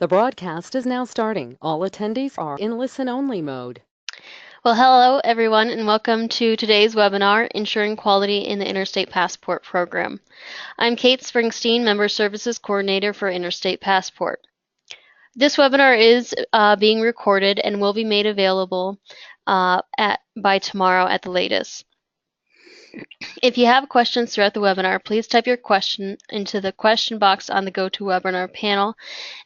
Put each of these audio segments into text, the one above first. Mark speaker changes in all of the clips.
Speaker 1: The broadcast is now starting. All attendees are in listen-only mode.
Speaker 2: Well, hello everyone, and welcome to today's webinar, Ensuring Quality in the Interstate Passport Program. I'm Kate Springsteen, Member Services Coordinator for Interstate Passport. This webinar is being recorded and will be made available by tomorrow at the latest. If you have questions throughout the webinar, please type your question into the question box on the GoToWebinar panel,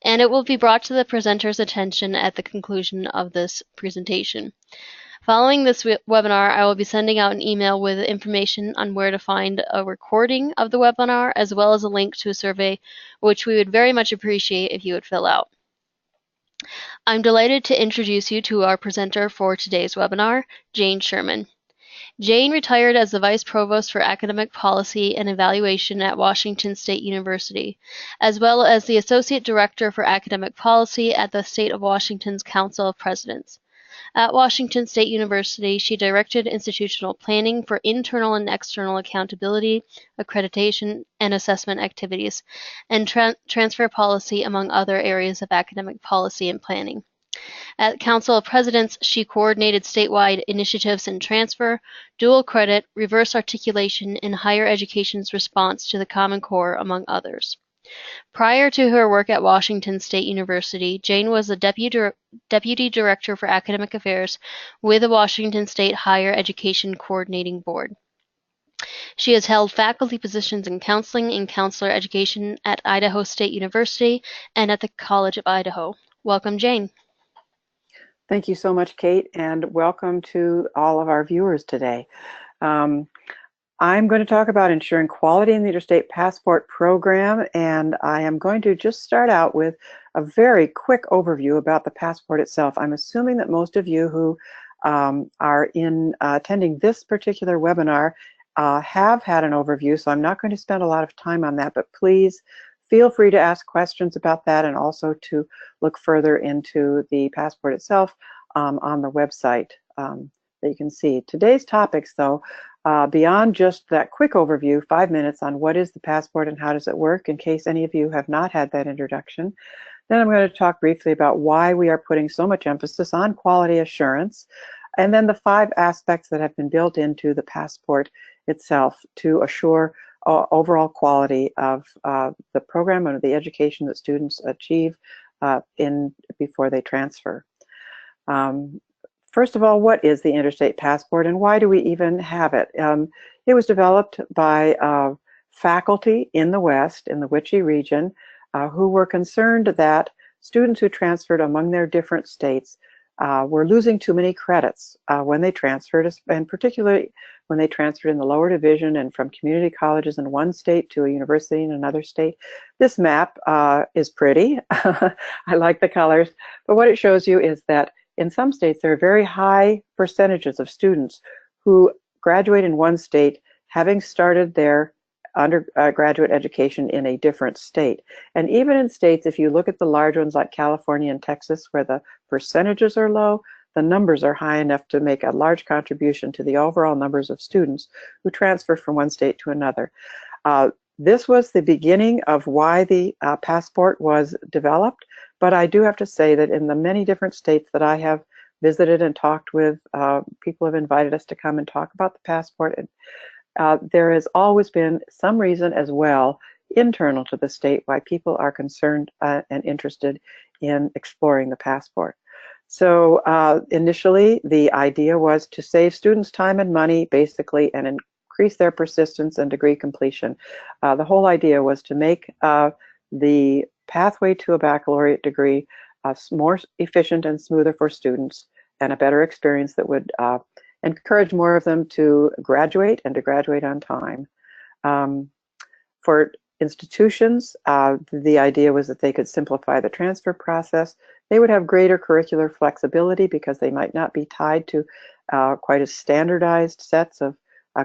Speaker 2: and it will be brought to the presenter's attention at the conclusion of this presentation. Following this webinar, I will be sending out an email with information on where to find a recording of the webinar, as well as a link to a survey, which we would very much appreciate if you would fill out. I'm delighted to introduce you to our presenter for today's webinar, Jane Sherman. Jane retired as the Vice Provost for Academic Policy and Evaluation at Washington State University, as well as the Associate Director for Academic Policy at the State of Washington's Council of Presidents. At Washington State University, she directed institutional planning for internal and external accountability, accreditation, and assessment activities, and transfer policy, among other areas of academic policy and planning. At Council of Presidents, she coordinated statewide initiatives in transfer, dual credit, reverse articulation, and higher education's response to the Common Core, among others. Prior to her work at Washington State University, Jane was the Deputy Director for Academic Affairs with the Washington State Higher Education Coordinating Board. She has held faculty positions in counseling and counselor education at Idaho State University and at the College of Idaho. Welcome, Jane.
Speaker 3: Thank you so much, Kate, and welcome to all of our viewers today. I'm going to talk about ensuring quality in the Interstate Passport Program, and I am going to just start out with a very quick overview about the passport itself. I'm assuming that most of you who are attending this particular webinar have had an overview, so I'm not going to spend a lot of time on that, but please feel free to ask questions about that and also to look further into the passport itself on the website that you can see. Today's topics, though, beyond just that quick overview, 5 minutes on what is the passport and how does it work, in case any of you have not had that introduction. Then I'm going to talk briefly about why we are putting so much emphasis on quality assurance, and then the 5 aspects that have been built into the passport itself to assure overall quality of the program and the education that students achieve before they transfer. First of all, what is the Interstate Passport and why do we even have it? It was developed by faculty in the West, in the Wichita region, who were concerned that students who transferred among their different states were losing too many credits when they transferred, and particularly when they transferred in the lower division and from community colleges in one state to a university in another state. This map is pretty. I like the colors, but what it shows you is that in some states, there are very high percentages of students who graduate in one state having started their undergraduate education in a different state. And even in states, if you look at the large ones like California and Texas, where the percentages are low, the numbers are high enough to make a large contribution to the overall numbers of students who transfer from one state to another. This was the beginning of why the passport was developed. But I do have to say that in the many different states that I have visited and talked with, people have invited us to come and talk about the passport. And there has always been some reason as well internal to the state why people are concerned and interested in exploring the passport. So initially, the idea was to save students time and money, basically, and increase their persistence and degree completion. The whole idea was to make the pathway to a baccalaureate degree more efficient and smoother for students, and a better experience that would encourage more of them to graduate and to graduate on time. For institutions, the idea was that they could simplify the transfer process. They would have greater curricular flexibility because they might not be tied to quite as standardized sets of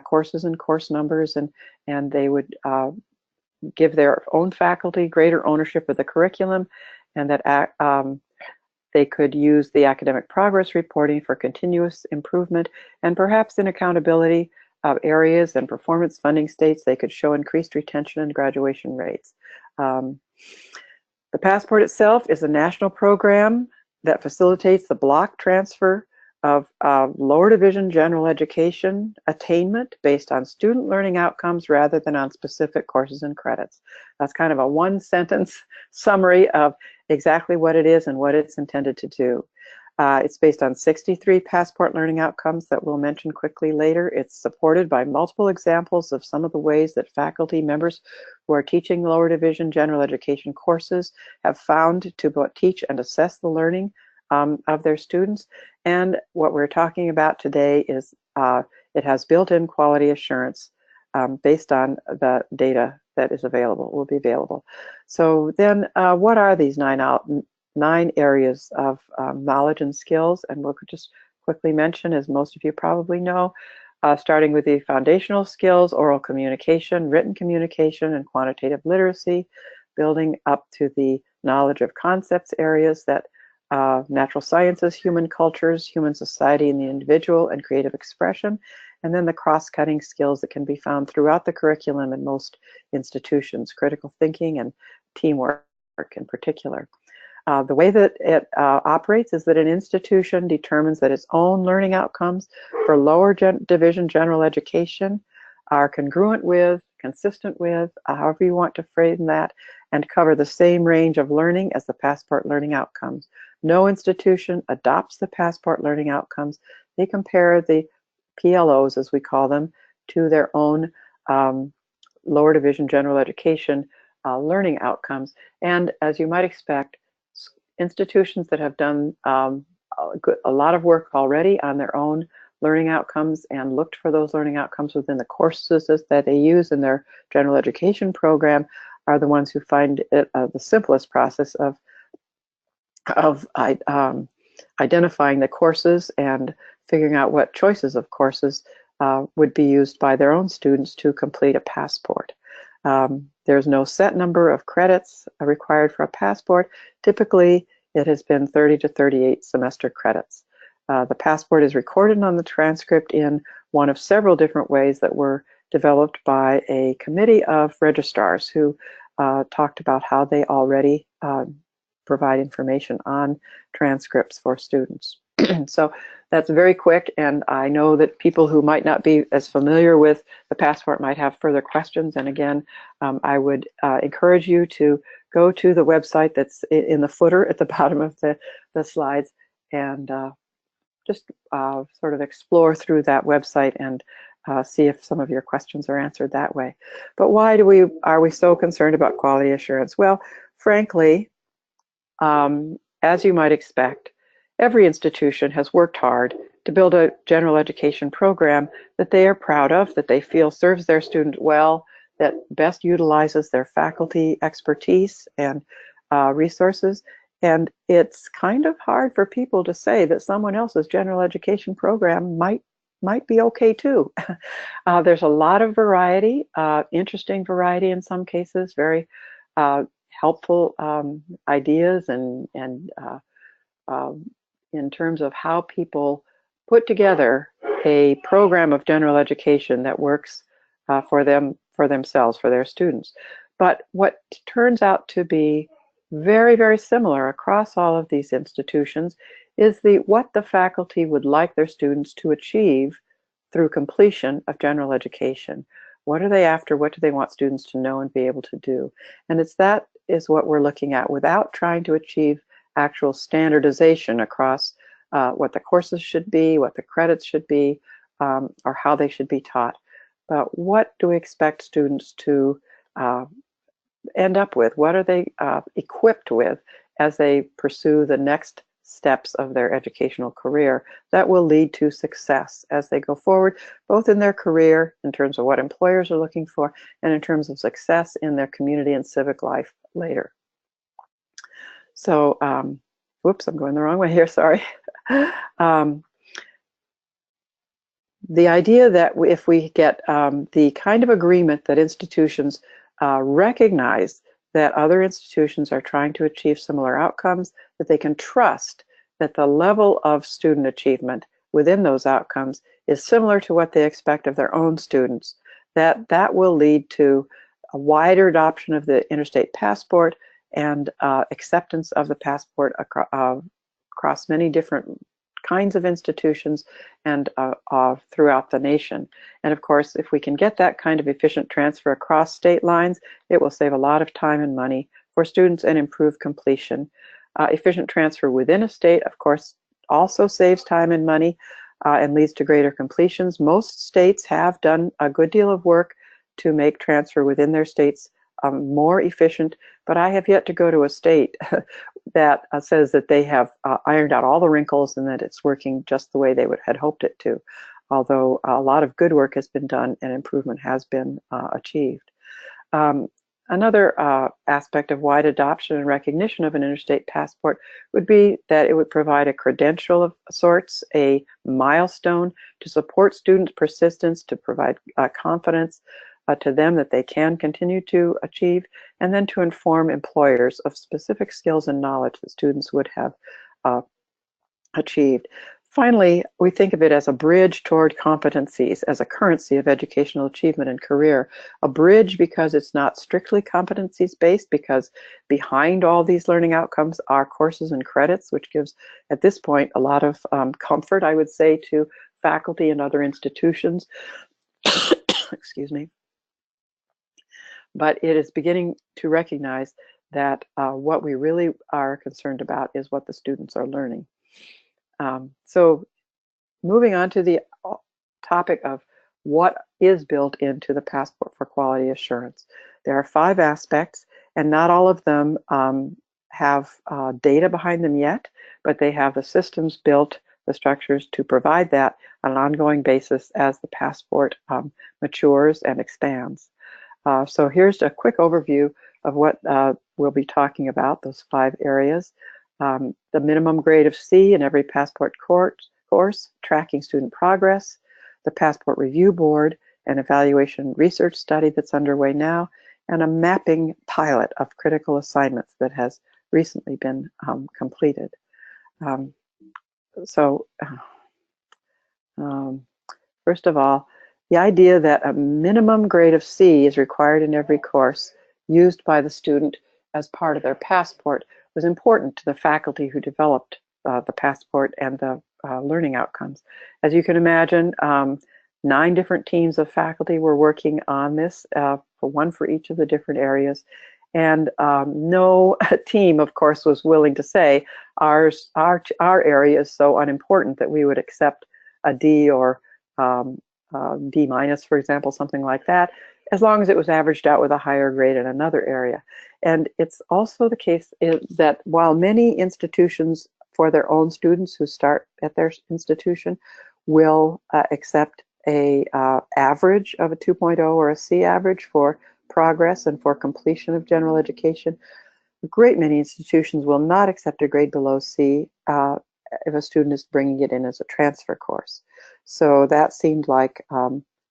Speaker 3: courses and course numbers, and they would give their own faculty greater ownership of the curriculum, and that they could use the academic progress reporting for continuous improvement, and perhaps in accountability areas and performance funding states, they could show increased retention and graduation rates. The Passport itself is a national program that facilitates the block transfer of lower division general education attainment based on student learning outcomes rather than on specific courses and credits. That's kind of a one-sentence summary of exactly what it is and what it's intended to do. It's based on 63 Passport learning outcomes that we'll mention quickly later. It's supported by multiple examples of some of the ways that faculty members who are teaching lower division general education courses have found to both teach and assess the learning of their students. And what we're talking about today is it has built-in quality assurance based on the data that is available, will be available. So then what are these nine areas of knowledge and skills? And we'll just quickly mention, as most of you probably know, starting with the foundational skills: oral communication, written communication, and quantitative literacy, building up to the knowledge of concepts areas that natural sciences, human cultures, human society and the individual, and creative expression, and then the cross-cutting skills that can be found throughout the curriculum in most institutions: critical thinking and teamwork in particular. The way that it operates is that an institution determines that its own learning outcomes for lower division general education are congruent with, consistent with, however you want to frame that, and cover the same range of learning as the Passport learning outcomes. No institution adopts the Passport learning outcomes. They compare the PLOs, as we call them, to their own lower division general education learning outcomes. And as you might expect, institutions that have done a lot of work already on their own learning outcomes and looked for those learning outcomes within the courses that they use in their general education program are the ones who find it the simplest process of identifying the courses and figuring out what choices of courses would be used by their own students to complete a Passport. There's no set number of credits required for a Passport. Typically, it has been 30 to 38 semester credits. The Passport is recorded on the transcript in one of several different ways that were developed by a committee of registrars who talked about how they already provide information on transcripts for students. So that's very quick, and I know that people who might not be as familiar with the Passport might have further questions. And again, I would encourage you to go to the website that's in the footer at the bottom of the slides and just sort of explore through that website and see if some of your questions are answered that way. But why are we so concerned about quality assurance? Well, frankly, as you might expect, every institution has worked hard to build a general education program that they are proud of, that they feel serves their students well, that best utilizes their faculty expertise and resources. And it's kind of hard for people to say that someone else's general education program might be okay too. There's a lot of variety, interesting variety in some cases, very helpful ideas and in terms of how people put together a program of general education that works for themselves, for their students. But what turns out to be very, very similar across all of these institutions is what the faculty would like their students to achieve through completion of general education. What are they after? What do they want students to know and be able to do? And that is what we're looking at without trying to achieve actual standardization across what the courses should be, what the credits should be, or how they should be taught. But what do we expect students to end up with? What are they equipped with as they pursue the next steps of their educational career that will lead to success as they go forward, both in their career, in terms of what employers are looking for, and in terms of success in their community and civic life later. So, whoops, I'm going the wrong way here, sorry. The idea that if we get the kind of agreement that institutions recognize that other institutions are trying to achieve similar outcomes, that they can trust that the level of student achievement within those outcomes is similar to what they expect of their own students, that will lead to a wider adoption of the Interstate Passport and acceptance of the passport across many different kinds of institutions and throughout the nation. And of course, if we can get that kind of efficient transfer across state lines, it will save a lot of time and money for students and improve completion. Efficient transfer within a state, of course, also saves time and money and leads to greater completions. Most states have done a good deal of work to make transfer within their states more efficient, but I have yet to go to a state that says that they have ironed out all the wrinkles and that it's working just the way they had hoped it to, although a lot of good work has been done and improvement has been achieved. Another aspect of wide adoption and recognition of an interstate passport would be that it would provide a credential of sorts, a milestone to support students' persistence, to provide confidence to them that they can continue to achieve, and then to inform employers of specific skills and knowledge that students would have achieved. Finally, we think of it as a bridge toward competencies, as a currency of educational achievement and career. A bridge because it's not strictly competencies based, because behind all these learning outcomes are courses and credits, which gives, at this point, a lot of comfort, I would say, to faculty and other institutions. Excuse me. But it is beginning to recognize that what we really are concerned about is what the students are learning. So moving on to the topic of what is built into the Passport for Quality Assurance. There are 5 aspects, and not all of them have data behind them yet, but they have the systems built, the structures to provide that on an ongoing basis as the passport matures and expands. So here's a quick overview of what we'll be talking about, those 5 areas. The minimum grade of C in every passport course, tracking student progress, the Passport Review Board, an evaluation research study that's underway now, and a mapping pilot of critical assignments that has recently been completed. First of all, the idea that a minimum grade of C is required in every course used by the student as part of their passport was important to the faculty who developed the passport and the learning outcomes. As you can imagine, 9 different teams of faculty were working on this, one for each of the different areas. And no team, of course, was willing to say, our area is so unimportant that we would accept a D or D minus, for example, something like that, as long as it was averaged out with a higher grade in another area. And it's also the case that while many institutions for their own students who start at their institution will accept a average of a 2.0 or a C average for progress and for completion of general education, a great many institutions will not accept a grade below C if a student is bringing it in as a transfer course. So that seemed like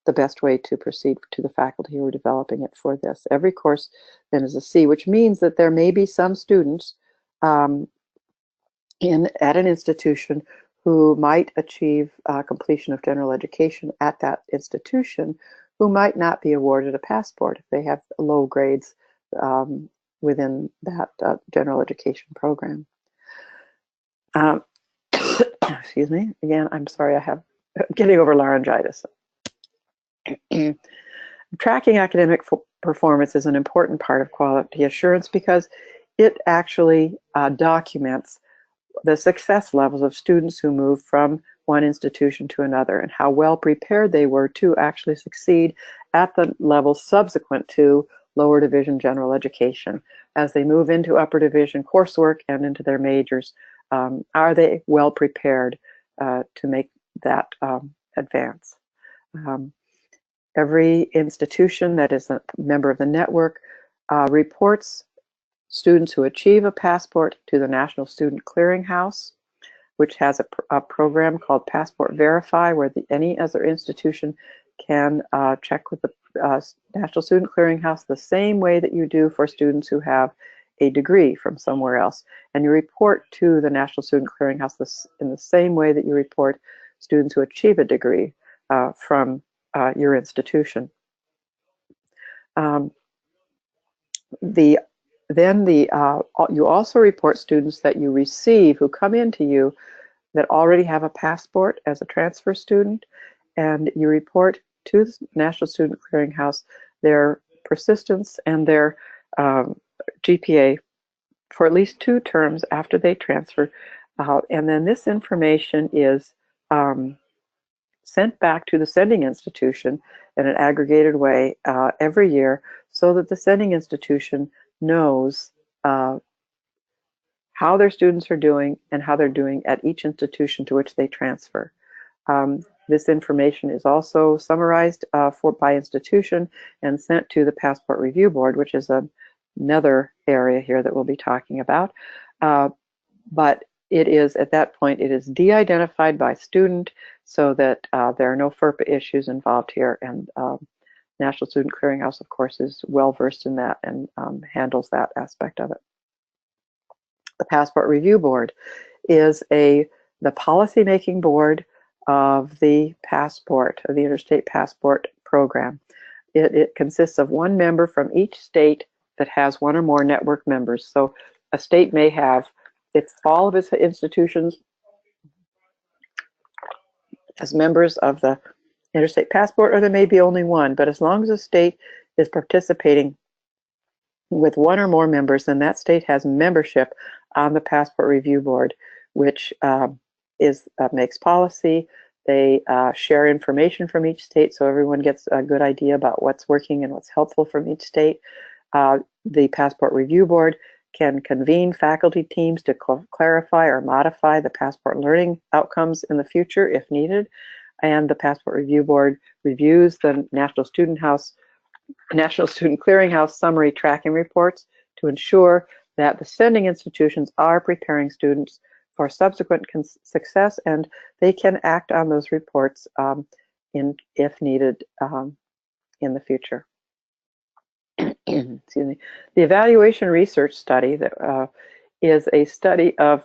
Speaker 3: the best way to proceed to the faculty who are developing it for this. Every course then is a C, which means that there may be some students at an institution who might achieve completion of general education at that institution who might not be awarded a passport if they have low grades within that general education program. Excuse me, again, I'm sorry, I'm getting over laryngitis. Tracking academic performance is an important part of quality assurance because it actually documents the success levels of students who move from one institution to another and how well prepared they were to actually succeed at the level subsequent to lower division general education. As they move into upper division coursework and into their majors, are they well prepared to make that advance? Every institution that is a member of the network reports students who achieve a passport to the National Student Clearinghouse, which has a program called Passport Verify, where any other institution can check with the National Student Clearinghouse the same way that you do for students who have a degree from somewhere else. And you report to the National Student Clearinghouse in the same way that you report students who achieve a degree from your institution. The Then you also report students that you receive who come into you that already have a passport as a transfer student, and you report to the National Student Clearinghouse their persistence and their GPA for at least 2 terms after they transfer out. And then this information is sent back to the sending institution in an aggregated way every year, so that the sending institution knows how their students are doing and how they're doing at each institution to which they transfer. This information is also summarized by institution and sent to the Passport Review Board, which is another area here that we'll be talking about. But it is, at that point, it is de-identified by student, so that there are no FERPA issues involved here. And National Student Clearinghouse, of course, is well versed in that and handles that aspect of it. The Passport Review Board is the policy-making board of the passport, of the Interstate Passport program. It consists of 1 member from each state that has 1 or more network members. So a state may have all of its institutions as members of the Interstate Passport, or there may be only 1, but as long as a state is participating with 1 or more members, then that state has membership on the Passport Review Board, which makes policy. They share information from each state, so everyone gets a good idea about what's working and what's helpful from each state. The Passport Review Board can convene faculty teams to clarify or modify the passport learning outcomes in the future if needed. And the Passport Review Board reviews the National Student Clearinghouse summary tracking reports to ensure that the sending institutions are preparing students for subsequent success, and they can act on those reports if needed in the future. Excuse me. The evaluation research study that is a study of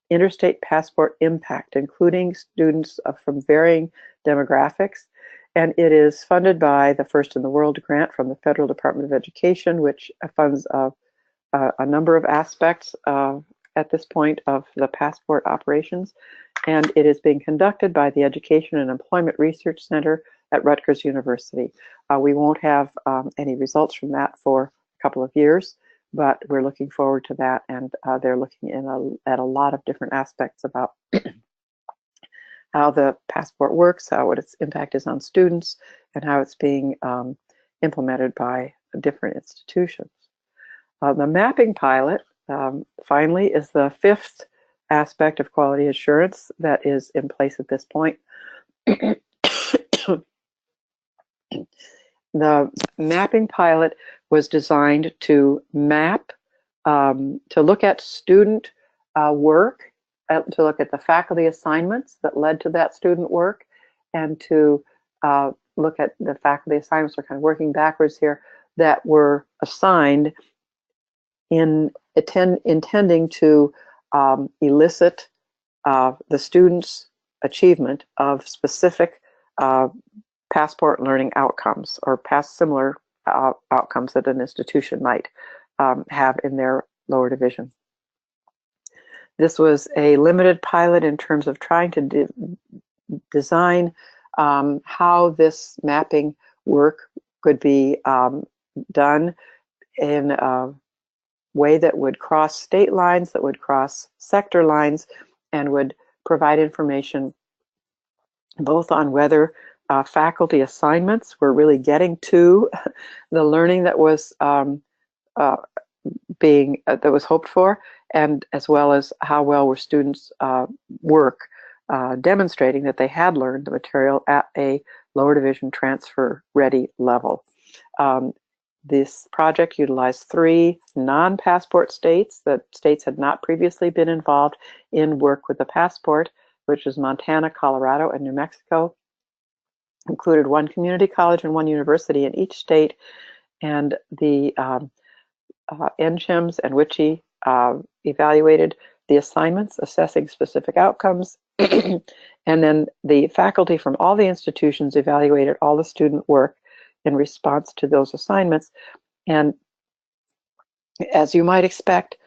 Speaker 3: interstate passport impact, including students from varying demographics, and it is funded by the First in the World grant from the Federal Department of Education, which funds a number of aspects at this point of the passport operations, and it is being conducted by the Education and Employment Research Center at Rutgers University. We won't have any results from that for a couple of years, but we're looking forward to that, and they're looking at a lot of different aspects about how the passport works, what its impact is on students, and how it's being implemented by different institutions. The mapping pilot, finally, is the 5th aspect of quality assurance that is in place at this point. The mapping pilot was designed to map, to look at student work, to look at the faculty assignments that led to that student work, and to look at the faculty assignments, are kind of working backwards here, that were assigned intending to elicit the students' achievement of specific passport learning outcomes, or similar outcomes that an institution might have in their lower division. This was a limited pilot in terms of trying to design how this mapping work could be done in a way that would cross state lines, that would cross sector lines, and would provide information both on whether faculty assignments were really getting to the learning that was that was hoped for, and as well as how well were students' work demonstrating that they had learned the material at a lower division transfer ready level. This project utilized 3 non-passport states that states had not previously been involved in work with the passport, which is Montana, Colorado, and New Mexico. Included 1 community college and 1 university in each state, and the NCHEMS and WICHE evaluated the assignments, assessing specific outcomes, and then the faculty from all the institutions evaluated all the student work in response to those assignments. And As you might expect,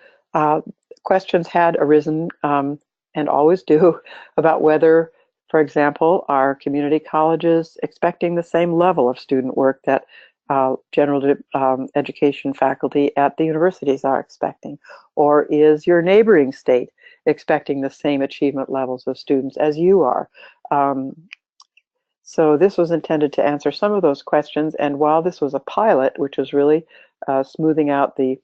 Speaker 3: questions had arisen, and always do, about whether, for example, are community colleges expecting the same level of student work that general education faculty at the universities are expecting? Or is your neighboring state expecting the same achievement levels of students as you are? So this was intended to answer some of those questions, and while this was a pilot, which was really smoothing out the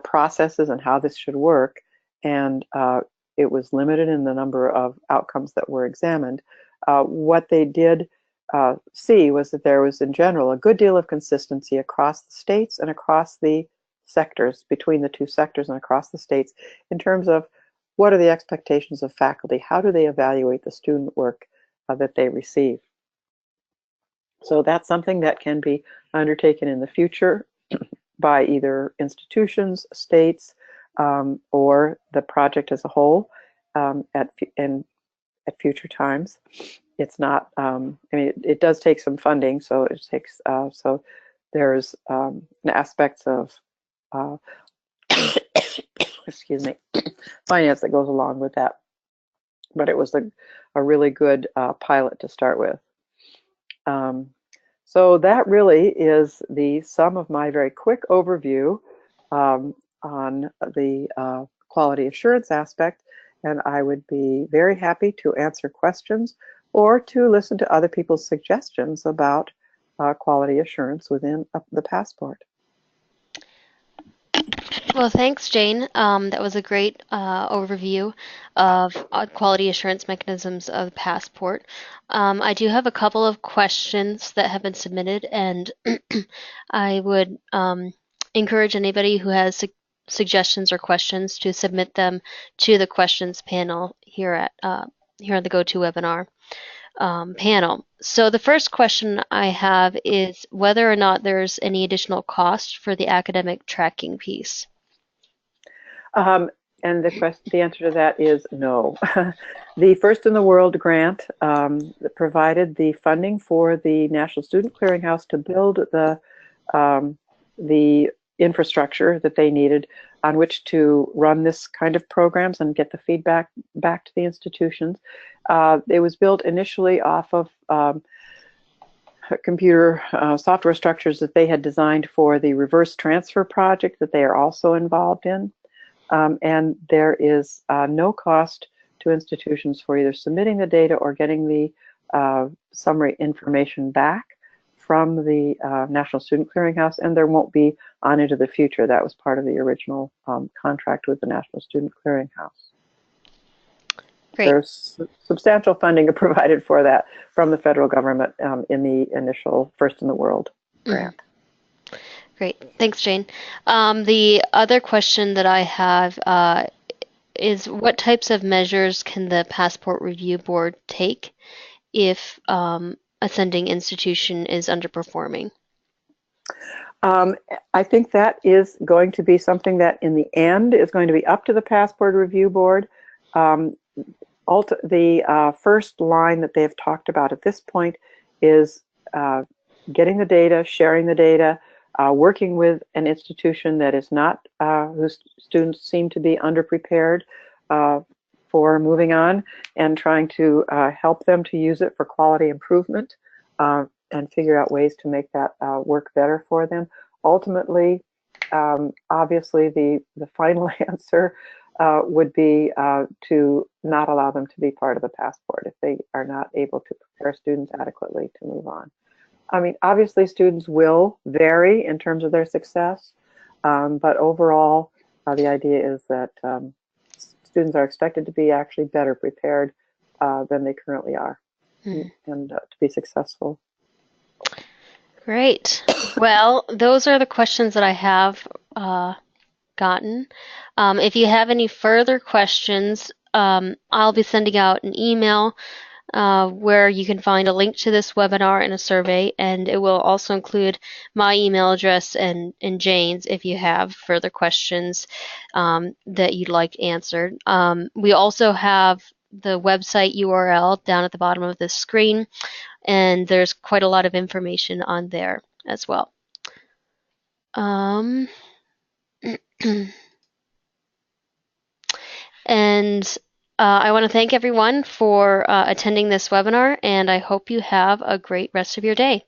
Speaker 3: processes and how this should work, and it was limited in the number of outcomes that were examined, what they did see was that there was, in general, a good deal of consistency across the states and across the sectors, between the two sectors and across the states, in terms of what are the expectations of faculty, how do they evaluate the student work that they receive. So that's something that can be undertaken in the future by either institutions, states, or the project as a whole at future times. It's not, I mean, it does take some funding, so it takes, so there's an aspects of, excuse me, finance that goes along with that. But it was a really good pilot to start with. So that really is the sum of my very quick overview on the quality assurance aspect, and I would be very happy to answer questions or to listen to other people's suggestions about quality assurance within the passport.
Speaker 2: Well, thanks, Jane. That was a great overview of quality assurance mechanisms of Passport. I do have a couple of questions that have been submitted, and I would encourage anybody who has suggestions or questions to submit them to the questions panel here at the GoToWebinar panel. So the first question I have is whether or not there's any additional cost for the academic tracking piece.
Speaker 3: And the answer to that is no. The First in the World grant provided the funding for the National Student Clearinghouse to build the infrastructure that they needed on which to run this kind of programs and get the feedback back to the institutions. It was built initially off of computer software structures that they had designed for the reverse transfer project that they are also involved in. And there is no cost to institutions for either submitting the data or getting the summary information back from the National Student Clearinghouse, and there won't be on into the future. That was part of the original contract with the National Student Clearinghouse.
Speaker 2: Great.
Speaker 3: There's substantial funding provided for that from the federal government in the initial First in the World grant.
Speaker 2: Great. Thanks, Jane. The other question that I have is what types of measures can the Passport Review Board take if a sending institution is underperforming?
Speaker 3: I think that is going to be something that in the end is going to be up to the Passport Review Board. The first line that they've talked about at this point is getting the data, sharing the data, working with an institution that is not, whose students seem to be underprepared for moving on, and trying to help them to use it for quality improvement and figure out ways to make that work better for them. Ultimately, obviously, the final answer would be to not allow them to be part of the passport if they are not able to prepare students adequately to move on. I mean, obviously students will vary in terms of their success, but overall, the idea is that students are expected to be actually better prepared than they currently are, and to be successful.
Speaker 2: Great. Well, those are the questions that I have gotten. If you have any further questions, I'll be sending out an email where you can find a link to this webinar and a survey, and it will also include my email address and Jane's if you have further questions that you'd like answered. We also have the website URL down at the bottom of this screen, and there's quite a lot of information on there as well. And I want to thank everyone for attending this webinar, and I hope you have a great rest of your day.